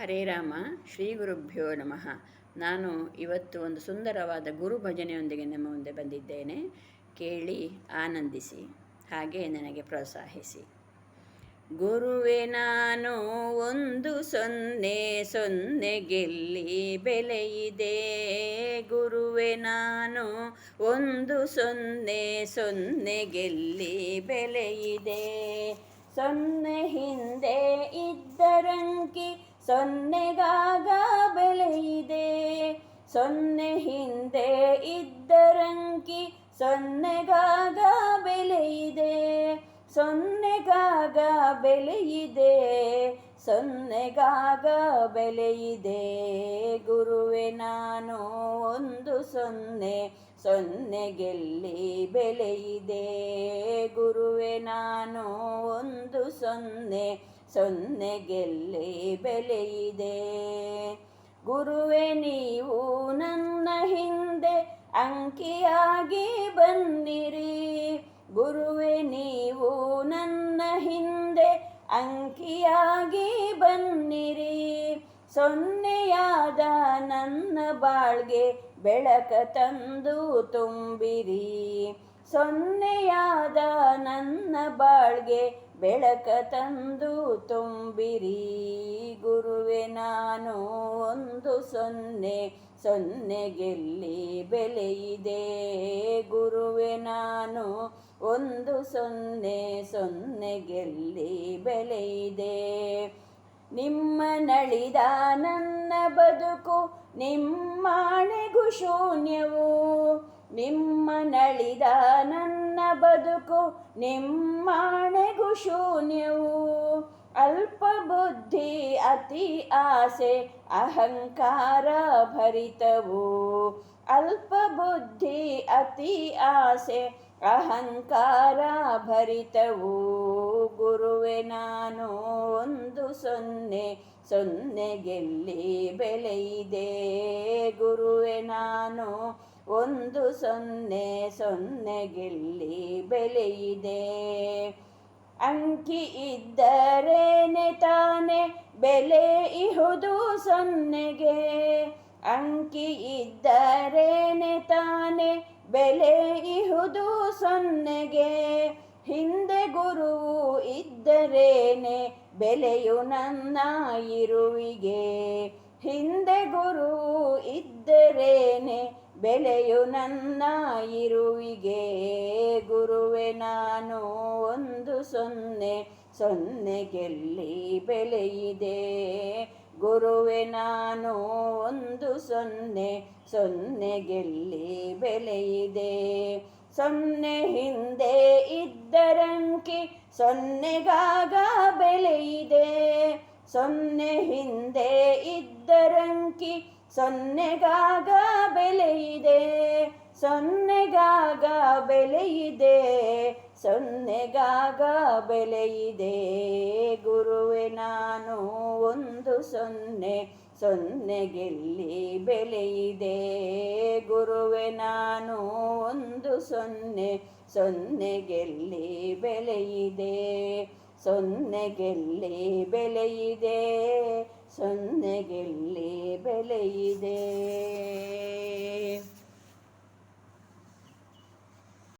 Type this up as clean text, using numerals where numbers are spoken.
ಹರೇ ರಾಮ ಶ್ರೀ ಗುರುಭ್ಯೋ ನಮಃ. ನಾನು ಇವತ್ತು ಒಂದು ಸುಂದರವಾದ ಗುರು ಭಜನೆಯೊಂದಿಗೆ ನಿಮ್ಮ ಮುಂದೆ ಬಂದಿದ್ದೇನೆ. ಕೇಳಿ ಆನಂದಿಸಿ, ಹಾಗೆ ನನಗೆ ಪ್ರೋತ್ಸಾಹಿಸಿ. ಗುರುವೆ ನಾನು ಒಂದು ಸೊನ್ನೆ ಸೊನ್ನೆ ಗೆಲ್ಲಿ ಬೆಲೆಯಿದೆ. ಗುರುವೆ ನಾನು ಒಂದು ಸೊನ್ನೆ ಸೊನ್ನೆ ಗೆಲ್ಲಿ ಬೆಲೆಯಿದೆ. ಸೊನ್ನೆ ಹಿಂದೆ ಇದ್ದರಂಕಿ ಸೊನ್ನೆಗಾಗ ಬೆಲೆಯಿದೆ. ಸೊನ್ನೆ ಹಿಂದೆ ಇದ್ದರಂಕಿ ಸೊನ್ನೆಗಾಗ ಬೆಲೆಯಿದೆ. ಸೊನ್ನೆಗಾಗ ಬೆಲೆಯಿದೆ. ಸೊನ್ನೆಗಾಗ ಬೆಲೆಯಿದೆ. ಗುರುವೆ ನಾನು ಒಂದು ಸೊನ್ನೆ ಸೊನ್ನೆ ಗೆಲ್ಲಿ ಬೆಲೆಯಿದೆ. ಗುರುವೆ ನಾನು ಒಂದು ಸೊನ್ನೆ ಸೊನ್ನೆ ಗೆಲ್ಲಿ ಬೆಲೆಯಿದೆ. ಗುರುವೆ ನೀವು ನನ್ನ ಹಿಂದೆ ಅಂಕಿಯಾಗಿ ಬನ್ನಿರಿ. ಗುರುವೆ ನೀವು ನನ್ನ ಹಿಂದೆ ಅಂಕಿಯಾಗಿ ಬನ್ನಿರಿ. ಸೊನ್ನೆಯಾದ ನನ್ನ ಬಾಳ್ಗೆ ಬೆಳಕ ತಂದು ತುಂಬಿರಿ. ಸೊನ್ನೆಯಾದ ನನ್ನ ಬಾಳ್ಗೆ ಬೆಳಕ ತಂದು ತುಂಬಿರಿ. ಗುರುವೆ ನಾನು ಒಂದು ಸೊನ್ನೆ ಸೊನ್ನೆ ಗೆಲ್ಲಿ ಬೆಲೆಯಿದೆ. ಗುರುವೆ ನಾನು ಒಂದು ಸೊನ್ನೆ ಸೊನ್ನೆ ಗೆಲ್ಲಿ ಬೆಲೆಯಿದೆ. ನಿಮ್ಮ ನಳಿದ ನನ್ನ ಬದುಕು ನಿಮ್ಮಾಣೆಗೂ ಶೂನ್ಯವು. ನಿಮ್ಮ ನಳಿದ ನನ್ನ ಬದುಕು ನಿಮ್ಮಾಣೆಗೂ ಶೂನ್ಯವು. ಅಲ್ಪ ಬುದ್ಧಿ ಅತಿ ಆಸೆ ಅಹಂಕಾರ ಭರಿತವು. ಅಲ್ಪ ಬುದ್ಧಿ ಅತಿ ಆಸೆ ಅಹಂಕಾರ ಭರಿತವು. ಗುರುವೆ ನಾನು ಒಂದು ಸೊನ್ನೆ ಸೊನ್ನೆ ಗೆಲ್ಲಿ ಬೆಲೆಯಿದೆ. ಗುರುವೆ ನಾನು ಒಂದು ಸೊನ್ನೆ ಸೊನ್ನೆ ಗೆಲ್ಲಿ ಬೆಲೆಯಿದೆ. ಅಂಕಿ ಇದ್ದರೇನೆ ತಾನೆ ಬೆಲೆ ಇಹುದು ಸೊನ್ನೆಗೆ. ಅಂಕಿ ಇದ್ದರೇನೆ ತಾನೆ ಬೆಲೆ ಇಹುದು ಸೊನ್ನೆಗೆ. ಹಿಂದೆ ಗುರುವು ಇದ್ದರೇನೆ ಬೆಲೆಯು ನನ್ನ ಇರುವಿಗೆ. ಹಿಂದೆ ಗುರುವು ಇದ್ದರೇನೆ ಬೆಲೆಯು ನನ್ನ ಇರುವಿಗೆ. ಗುರುವೆ ನಾನು ಒಂದು ಸೊನ್ನೆ ಸೊನ್ನೆ ಗೆಲ್ಲಿ ಬೆಲೆಯಿದೆ. ಗುರುವೆ ನಾನು ಒಂದು ಸೊನ್ನೆ ಸೊನ್ನೆ ಗೆಲ್ಲಿ ಬೆಲೆಯಿದೆ. ಸೊನ್ನೆ ಹಿಂದೆ ಇದ್ದರಂಕಿ ಸೊನ್ನೆಗಾಗ ಬೆಲೆಯಿದೆ. ಸೊನ್ನೆ ಹಿಂದೆ ಇದ್ದರಂಕಿ ಸೊನ್ನೆಗಾಗ ಬೆಲೆಯಿದೆ. ಸೊನ್ನೆಗಾಗ ಬೆಲೆಯಿದೆ. ಸೊನ್ನೆಗಾಗ ಬೆಲೆಯಿದೆ. ಗುರುವೆ ನಾನು ಒಂದು ಸೊನ್ನೆ ಸೊನ್ನೆ ಗೆಲ್ಲಿ ಬೆಲೆಯಿದೆ. ಗುರುವೆ ನಾನು ಒಂದು ಸೊನ್ನೆ ಸೊನ್ನೆ ಗೆಲ್ಲಿ ಬೆಲೆಯಿದೆ. ಸೊನ್ನೆ ಗೆಲ್ಲಿ ಬೆಲೆಯಿದೆ. ಸೊನ್ನೆ ಗೆಲ್ಲಿ ಬೆಲೆಯಿದೆ.